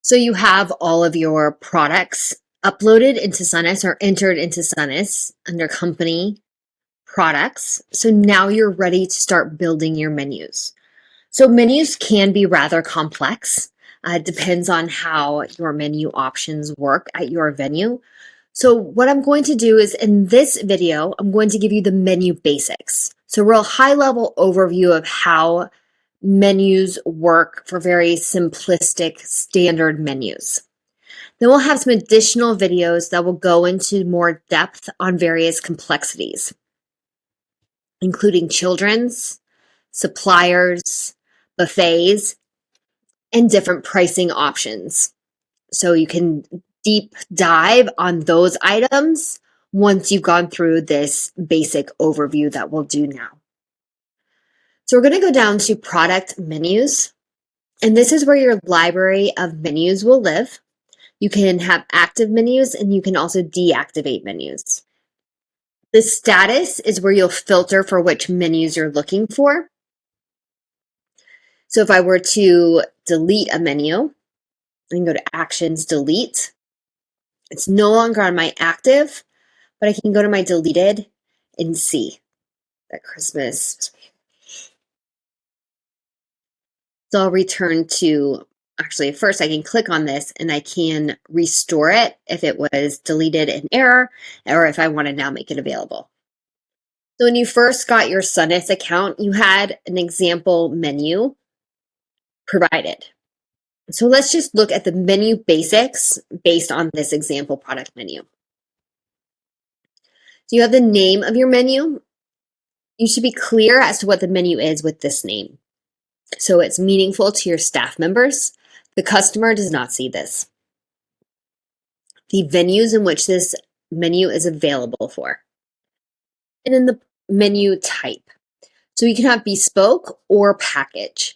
So you have all of your products uploaded into Sonas or entered into Sonas under company products. So now you're ready to start building your menus. So menus can be rather complex. It depends on how your menu options work at your venue. So what I'm going to do is in this video, I'm going to give you the menu basics. So real high level overview of how menus work for very simplistic standard menus. Then we'll have some additional videos that will go into more depth on various complexities, including children's, suppliers, buffets, and different pricing options. So you can deep dive on those items once you've gone through this basic overview that we'll do now. So we're going to go down to product menus, and this is where your library of menus will live. You can have active menus and you can also deactivate menus. The status is where you'll filter for which menus you're looking for. So if I were to delete a menu, I can go to Actions, Delete. It's no longer on my active, but I can go to my deleted and see that Christmas. So I'll return to, actually first I can click on this and I can restore it if it was deleted in error or if I want to now make it available. So when you first got your Sonas account, you had an example menu provided. So let's just look at the menu basics based on this example product menu. So you have the name of your menu. You should be clear as to what the menu is with this name. So it's meaningful to your staff members. The customer does not see this. The venues in which this menu is available for. And then the menu type. So you can have bespoke or package.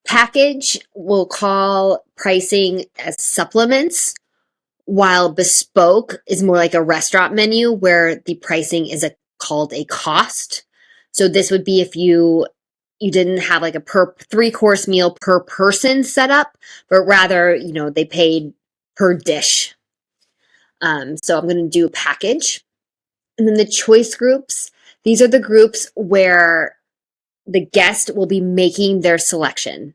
Package will call pricing as supplements, while bespoke is more like a restaurant menu where the pricing is called a cost. So this would be if you didn't have like a per 3-course meal per person set up, but rather, they paid per dish. So I'm going to do a package. And then the choice groups. These are the groups where the guest will be making their selection.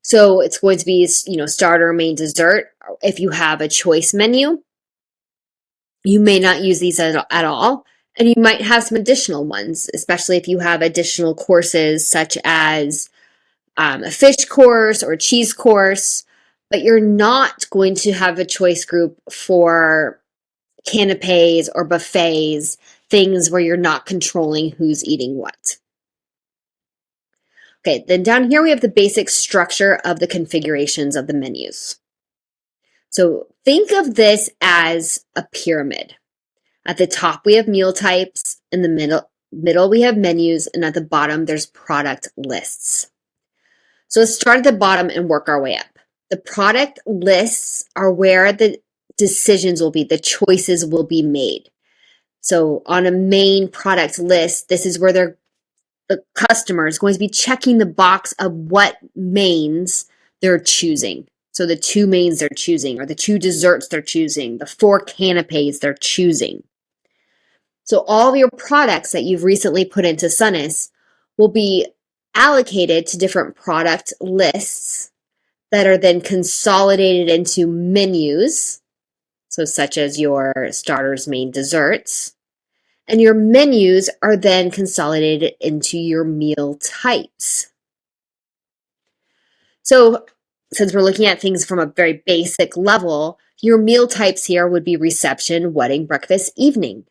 So it's going to be, starter, main, dessert. If you have a choice menu, you may not use these at all. And you might have some additional ones, especially if you have additional courses such as a fish course or a cheese course, but you're not going to have a choice group for canapes or buffets, things where you're not controlling who's eating what. Okay, then down here we have the basic structure of the configurations of the menus. So think of this as a pyramid. At the top we have meal types, in the middle we have menus, and at the bottom there's product lists. So let's start at the bottom and work our way up. The product lists are where the decisions will be, the choices will be made. So on a main product list, this is where the customer is going to be checking the box of what mains they're choosing. So the 2 mains they're choosing, or the 2 desserts they're choosing, the 4 canapes they're choosing. So all of your products that you've recently put into Sonas will be allocated to different product lists that are then consolidated into menus, so such as your starters, main, desserts. And your menus are then consolidated into your meal types. So since we're looking at things from a very basic level, your meal types here would be reception, wedding, breakfast, evening.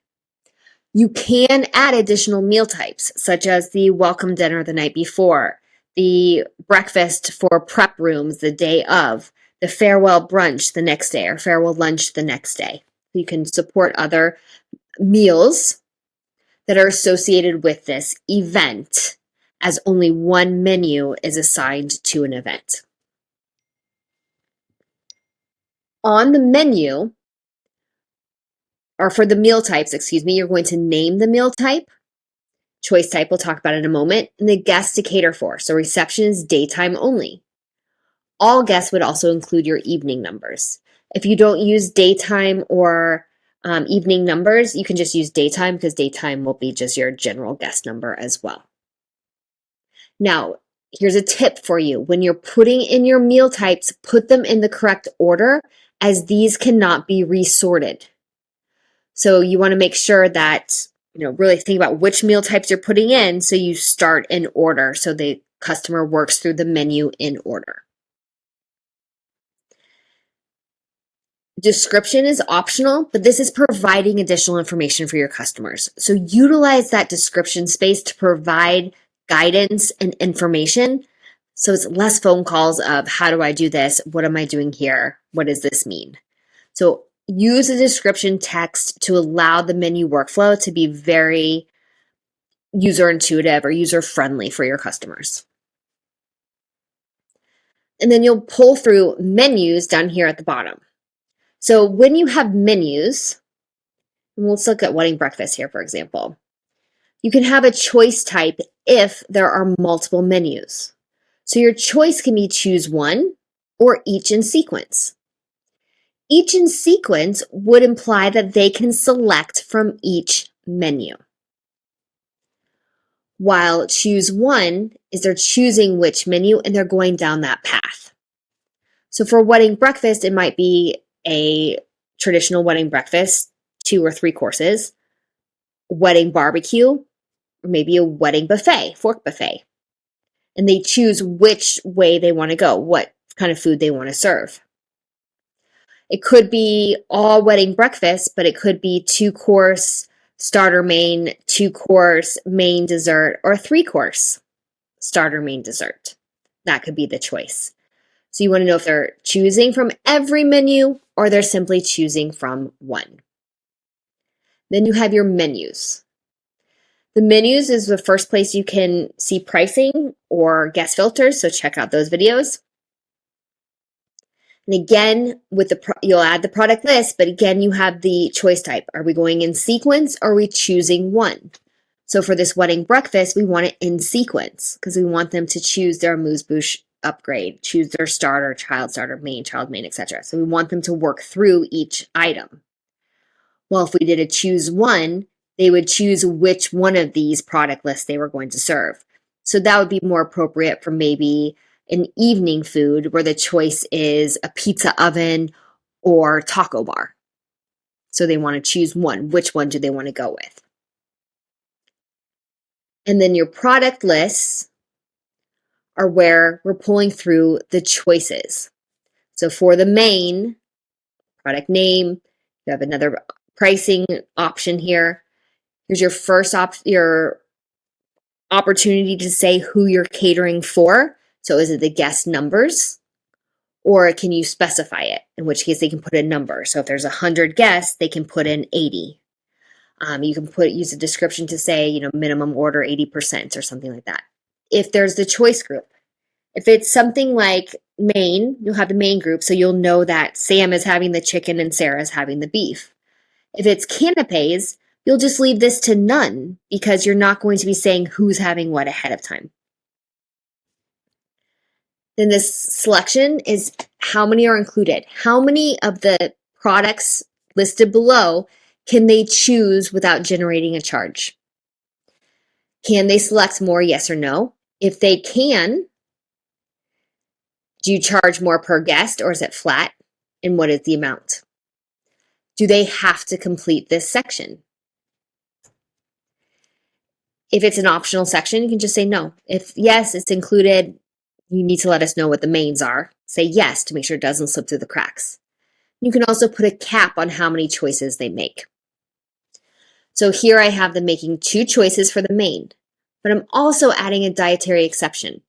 You can add additional meal types, such as the welcome dinner the night before, the breakfast for prep rooms the day of, the farewell brunch the next day, or farewell lunch the next day. You can support other meals that are associated with this event, as only one menu is assigned to an event. On the menu, or for the meal types, you're going to name the meal type. Choice type we'll talk about in a moment, and the guest to cater for. So reception is daytime only. All guests would also include your evening numbers. If you don't use daytime or evening numbers, you can just use daytime because daytime will be just your general guest number as well. Now, here's a tip for you. When you're putting in your meal types, put them in the correct order as these cannot be resorted. So you want to make sure that, really think about which meal types you're putting in so you start in order so the customer works through the menu in order. Description is optional, but this is providing additional information for your customers. So utilize that description space to provide guidance and information. So it's less phone calls of how do I do this? What am I doing here? What does this mean? So use a description text to allow the menu workflow to be very user intuitive or user friendly for your customers. And then you'll pull through menus down here at the bottom. So when you have menus, and let's look at wedding breakfast here, for example, you can have a choice type if there are multiple menus. So your choice can be choose one or each in sequence. Each in sequence would imply that they can select from each menu. While choose one is they're choosing which menu and they're going down that path. So for wedding breakfast, it might be a traditional wedding breakfast, 2 or 3 courses, wedding barbecue, or maybe a wedding buffet, fork buffet. And they choose which way they want to go, what kind of food they want to serve. It could be all wedding breakfast, but it could be 2-course starter main, 2-course main dessert, or a 3-course starter main dessert. That could be the choice. So you want to know if they're choosing from every menu or they're simply choosing from one. Then you have your menus. The menus is the first place you can see pricing or guest filters, so check out those videos. And again, you'll add the product list, but again, you have the choice type. Are we going in sequence or are we choosing one? So for this wedding breakfast, we want it in sequence because we want them to choose their amuse-bouche upgrade, choose their starter, child main, etc. So we want them to work through each item. Well, if we did a choose one, they would choose which one of these product lists they were going to serve. So that would be more appropriate for maybe an evening food where the choice is a pizza oven or taco bar. So they want to choose one. Which one do they want to go with? And then your product lists are where we're pulling through the choices. So for the main, product name, you have another pricing option here. Here's your first your opportunity to say who you're catering for. So is it the guest numbers? Or can you specify it? In which case they can put a number. So if there's 100 guests, they can put in 80. You can use a description to say, minimum order 80% or something like that. If there's the choice group, if it's something like main, you'll have the main group. So you'll know that Sam is having the chicken and Sarah's having the beef. If it's canapes, you'll just leave this to none because you're not going to be saying who's having what ahead of time. Then this selection is how many are included. How many of the products listed below can they choose without generating a charge? Can they select more, yes or no? If they can, do you charge more per guest or is it flat? And what is the amount? Do they have to complete this section? If it's an optional section, you can just say no. If yes, it's included, you need to let us know what the mains are. Say yes to make sure it doesn't slip through the cracks. You can also put a cap on how many choices they make. So here I have them making 2 choices for the main, but I'm also adding a dietary exception.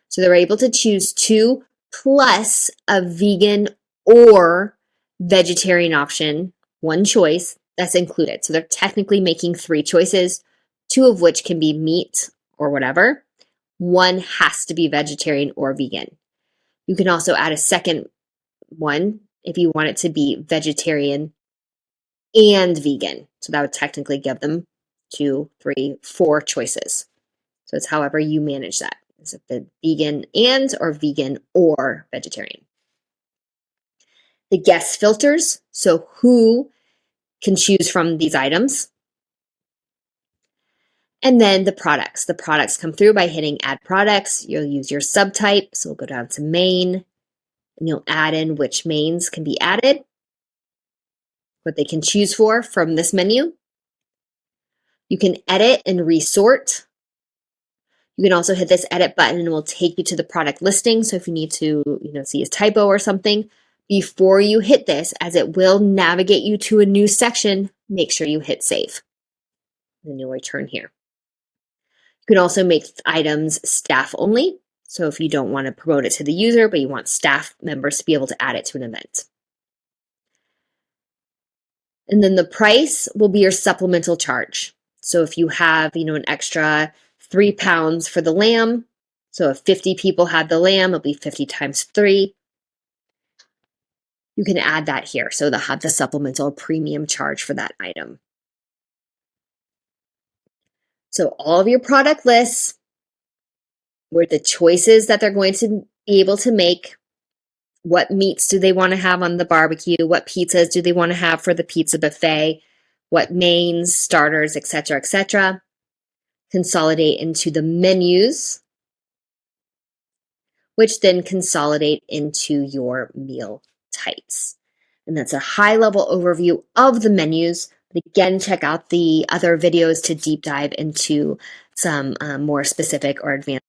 So they're able to choose 2 plus a vegan or vegetarian option, 1 choice that's included. So they're technically making 3 choices, 2 of which can be meat or whatever. 1 has to be vegetarian or vegan. You can also add a second one if you want it to be vegetarian and vegan. So that would technically give them 2, 3, 4 choices. So it's however you manage that. Is it the vegan and or vegan or vegetarian? The guest filters, so who can choose from these items. And then the products. The products come through by hitting add products. You'll use your subtype. So we'll go down to main and you'll add in which mains can be added, what they can choose from this menu. You can edit and resort. You can also hit this edit button and it will take you to the product listing. So if you need to, see a typo or something, before you hit this, as it will navigate you to a new section, make sure you hit save. Then you'll return here. You can also make items staff only. So if you don't want to promote it to the user, but you want staff members to be able to add it to an event. And then the price will be your supplemental charge. So if you have, an extra 3 pounds for the lamb, so if 50 people had the lamb, it'll be 50 times 3. You can add that here. So they'll have the supplemental premium charge for that item. So all of your product lists, where the choices that they're going to be able to make, what meats do they want to have on the barbecue, what pizzas do they want to have for the pizza buffet, what mains, starters, etc., consolidate into the menus, which then consolidate into your meal types. And that's a high-level overview of the menus. But again, check out the other videos to deep dive into some more specific or advanced